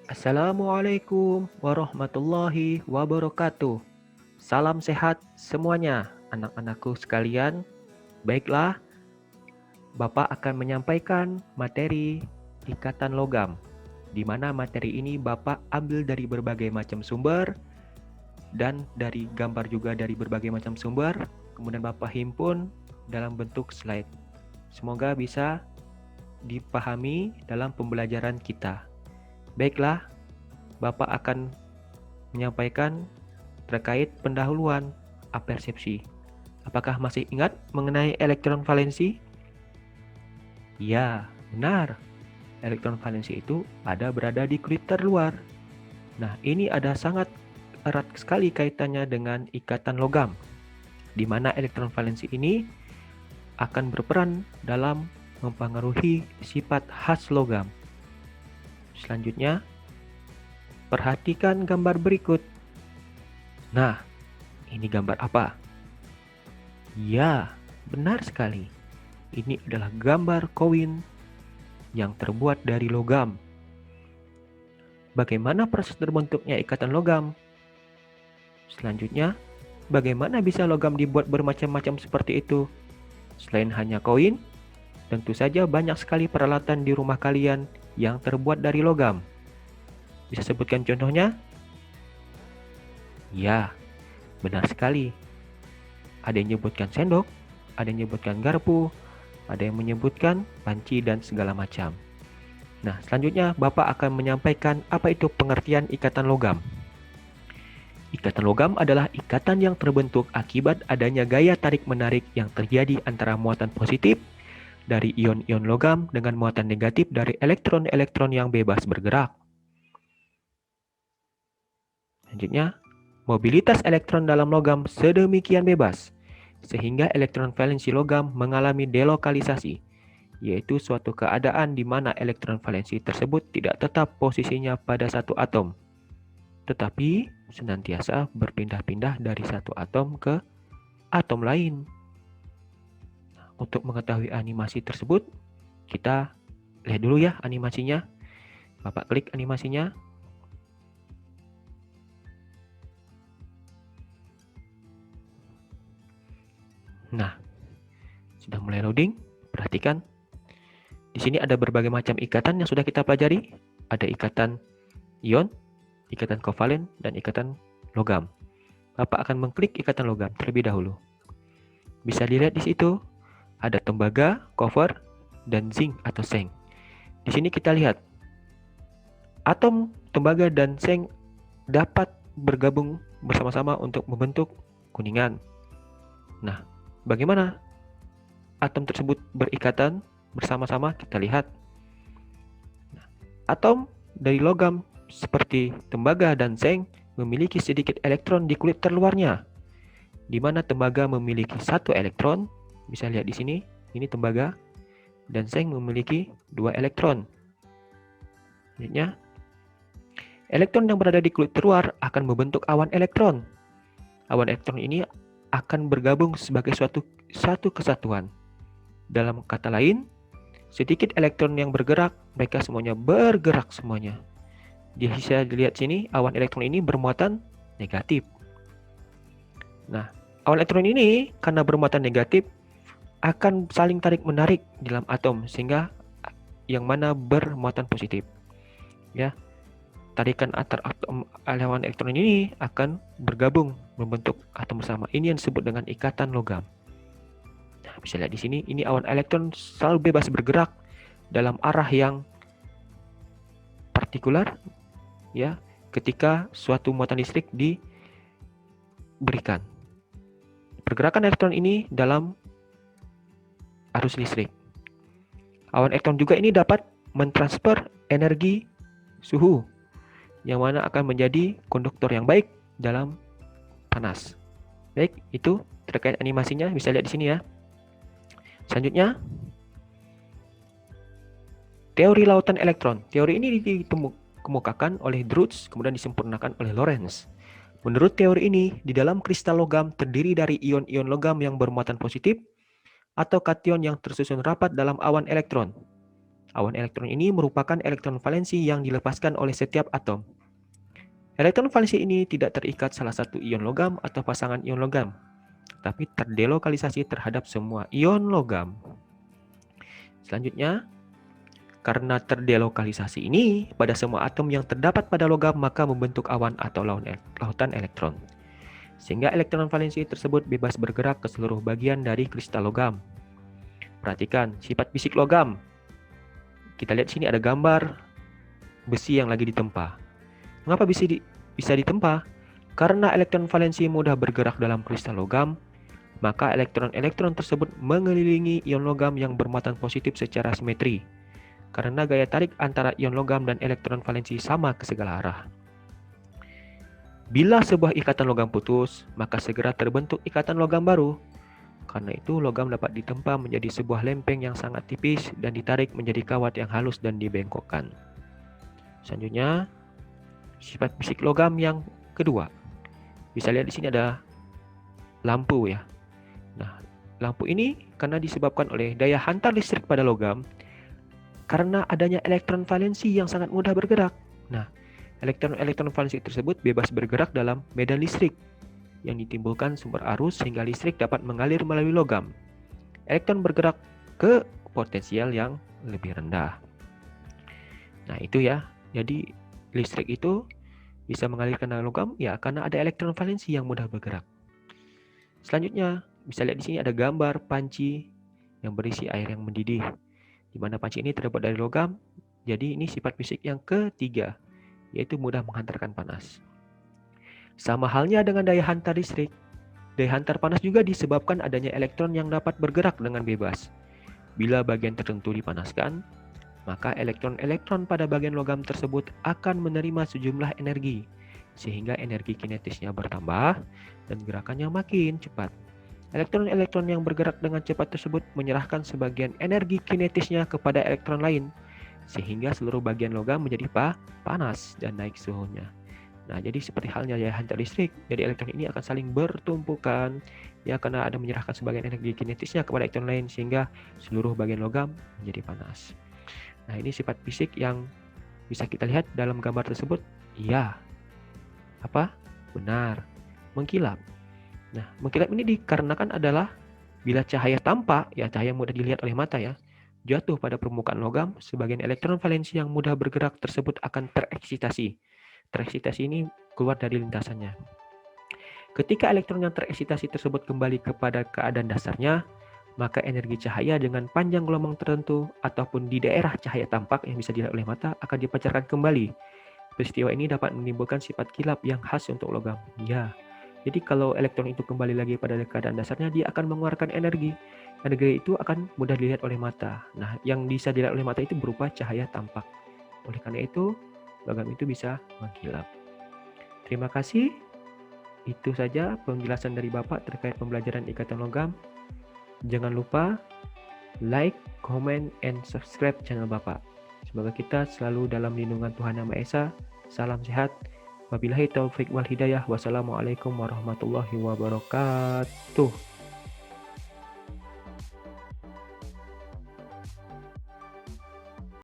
Assalamualaikum warahmatullahi wabarakatuh. Salam sehat semuanya, anak-anakku sekalian. Baiklah, Bapak akan menyampaikan materi ikatan logam, di mana materi ini Bapak ambil dari berbagai macam sumber dan dari gambar juga dari berbagai macam sumber, kemudian Bapak himpun dalam bentuk slide. Semoga bisa dipahami dalam pembelajaran kita. Baiklah, Bapak akan menyampaikan terkait pendahuluan apersepsi. Apakah masih ingat mengenai elektron valensi? Ya, benar. Elektron valensi itu berada di kulit terluar. Nah, ini ada sangat erat sekali kaitannya dengan ikatan logam, di mana elektron valensi ini akan berperan dalam mempengaruhi sifat khas logam. Selanjutnya, perhatikan gambar berikut. Nah, ini gambar apa? Ya, benar sekali. Ini adalah gambar koin yang terbuat dari logam. Bagaimana proses terbentuknya ikatan logam? Selanjutnya, bagaimana bisa logam dibuat bermacam-macam seperti itu? Selain hanya koin, tentu saja banyak sekali peralatan di rumah kalian yang terbuat dari logam. Bisa sebutkan contohnya? Ya, benar sekali. Ada yang menyebutkan sendok, ada yang menyebutkan garpu, ada yang menyebutkan panci dan segala macam. Nah, selanjutnya Bapak akan menyampaikan apa itu pengertian ikatan logam. Ikatan logam adalah ikatan yang terbentuk akibat adanya gaya tarik-menarik yang terjadi antara muatan positif dari ion-ion logam dengan muatan negatif dari elektron-elektron yang bebas bergerak. Selanjutnya, mobilitas elektron dalam logam sedemikian bebas, sehingga elektron valensi logam mengalami delokalisasi, yaitu suatu keadaan di mana elektron valensi tersebut tidak tetap posisinya pada satu atom, tetapi senantiasa berpindah-pindah dari satu atom ke atom lain. Untuk mengetahui animasi tersebut, kita lihat dulu ya animasinya. Bapak klik animasinya. Nah, sudah mulai loading. Perhatikan. Di sini ada berbagai macam ikatan yang sudah kita pelajari. Ada ikatan ion, ikatan kovalen, dan ikatan logam. Bapak akan mengklik ikatan logam terlebih dahulu. Bisa dilihat di situ ada tembaga, copper, dan zinc atau seng. Di sini kita lihat atom tembaga dan seng dapat bergabung bersama-sama untuk membentuk kuningan. Nah, bagaimana atom tersebut berikatan bersama-sama? Kita lihat. Atom dari logam seperti tembaga dan seng memiliki sedikit elektron di kulit terluarnya, di mana tembaga memiliki satu elektron. Bisa lihat di sini, ini tembaga, dan seng memiliki 2 elektron. Selanjutnya, elektron yang berada di kulit terluar akan membentuk awan elektron. Awan elektron ini akan bergabung sebagai satu kesatuan. Dalam kata lain, sedikit elektron yang bergerak, mereka semuanya bergerak semuanya. Bisa dilihat sini, awan elektron ini bermuatan negatif. Nah, awan elektron ini karena bermuatan negatif akan saling tarik-menarik dalam atom, sehingga yang mana bermuatan positif. Ya, tarikan antar atom awan elektron ini akan bergabung membentuk atom bersama. Ini yang disebut dengan ikatan logam. Nah, bisa lihat di sini, ini awan elektron selalu bebas bergerak dalam arah yang partikular, ya, ketika suatu muatan listrik diberikan. Pergerakan elektron ini dalam arus listrik. Awan elektron juga ini dapat mentransfer energi suhu, yang mana akan menjadi konduktor yang baik dalam panas. Baik, itu terkait animasinya, bisa lihat di sini ya. Selanjutnya, teori lautan elektron. Teori ini dikemukakan oleh Drude, kemudian disempurnakan oleh Lorentz. Menurut teori ini, di dalam kristal logam terdiri dari ion-ion logam yang bermuatan positif atau kation yang tersusun rapat dalam awan elektron. Awan elektron ini merupakan elektron valensi yang dilepaskan oleh setiap atom. Elektron valensi ini tidak terikat salah satu ion logam atau pasangan ion logam, tapi terdelokalisasi terhadap semua ion logam. Selanjutnya, karena terdelokalisasi ini pada semua atom yang terdapat pada logam maka membentuk awan atau lautan elektron. Sehingga elektron valensi tersebut bebas bergerak ke seluruh bagian dari kristal logam. Perhatikan sifat fisik logam. Kita lihat sini ada gambar besi yang lagi ditempa. Mengapa bisa ditempa? Karena elektron valensi mudah bergerak dalam kristal logam, maka elektron-elektron tersebut mengelilingi ion logam yang bermuatan positif secara simetri. Karena gaya tarik antara ion logam dan elektron valensi sama ke segala arah. Bila sebuah ikatan logam putus, maka segera terbentuk ikatan logam baru. Karena itu, logam dapat ditempa menjadi sebuah lempeng yang sangat tipis dan ditarik menjadi kawat yang halus dan dibengkokkan. Selanjutnya, sifat fisik logam yang kedua. Bisa lihat di sini ada lampu ya. Nah, lampu ini karena disebabkan oleh daya hantar listrik pada logam karena adanya elektron valensi yang sangat mudah bergerak. Nah, elektron valensi tersebut bebas bergerak dalam medan listrik yang ditimbulkan sumber arus sehingga listrik dapat mengalir melalui logam. Elektron bergerak ke potensial yang lebih rendah. Nah, itu ya. Jadi listrik itu bisa mengalirkan dalam logam ya karena ada elektron valensi yang mudah bergerak. Selanjutnya, bisa lihat di sini ada gambar panci yang berisi air yang mendidih. Di mana panci ini terbuat dari logam. Jadi ini sifat fisik yang ketiga, yaitu mudah menghantarkan panas. Sama halnya dengan daya hantar listrik, daya hantar panas juga disebabkan adanya elektron yang dapat bergerak dengan bebas. Bila bagian tertentu dipanaskan, maka elektron-elektron pada bagian logam tersebut akan menerima sejumlah energi, sehingga energi kinetisnya bertambah dan gerakannya makin cepat. Elektron-elektron yang bergerak dengan cepat tersebut menyerahkan sebagian energi kinetisnya kepada elektron lain, sehingga seluruh bagian logam menjadi panas dan naik suhunya. Nah, jadi seperti halnya daya hantar listrik, jadi elektron ini akan saling bertumpukan ya karena ada menyerahkan sebagian energi kinetisnya kepada elektron lain sehingga seluruh bagian logam menjadi panas. Nah, ini sifat fisik yang bisa kita lihat dalam gambar tersebut. Iya. Apa? Benar. Mengkilap. Nah, mengkilap ini dikarenakan adalah bila cahaya tampak, ya cahaya mudah dilihat oleh mata ya, jatuh pada permukaan logam, sebagian elektron valensi yang mudah bergerak tersebut akan tereksitasi. Tereksitasi ini keluar dari lintasannya. Ketika elektron yang tereksitasi tersebut kembali kepada keadaan dasarnya, maka energi cahaya dengan panjang gelombang tertentu ataupun di daerah cahaya tampak yang bisa dilihat oleh mata akan dipancarkan kembali. Peristiwa ini dapat menimbulkan sifat kilap yang khas untuk logam. Ya, jadi kalau elektron itu kembali lagi pada keadaan dasarnya, dia akan mengeluarkan energi. Energi itu akan mudah dilihat oleh mata. Nah, yang bisa dilihat oleh mata itu berupa cahaya tampak. Oleh karena itu, logam itu bisa mengkilap. Terima kasih. Itu saja penjelasan dari Bapak terkait pembelajaran ikatan logam. Jangan lupa like, comment, and subscribe channel Bapak. Semoga kita selalu dalam lindungan Tuhan Yang Maha Esa. Salam sehat. Wabillahi taufiq wal hidayah. Wassalamualaikum warahmatullahi wabarakatuh.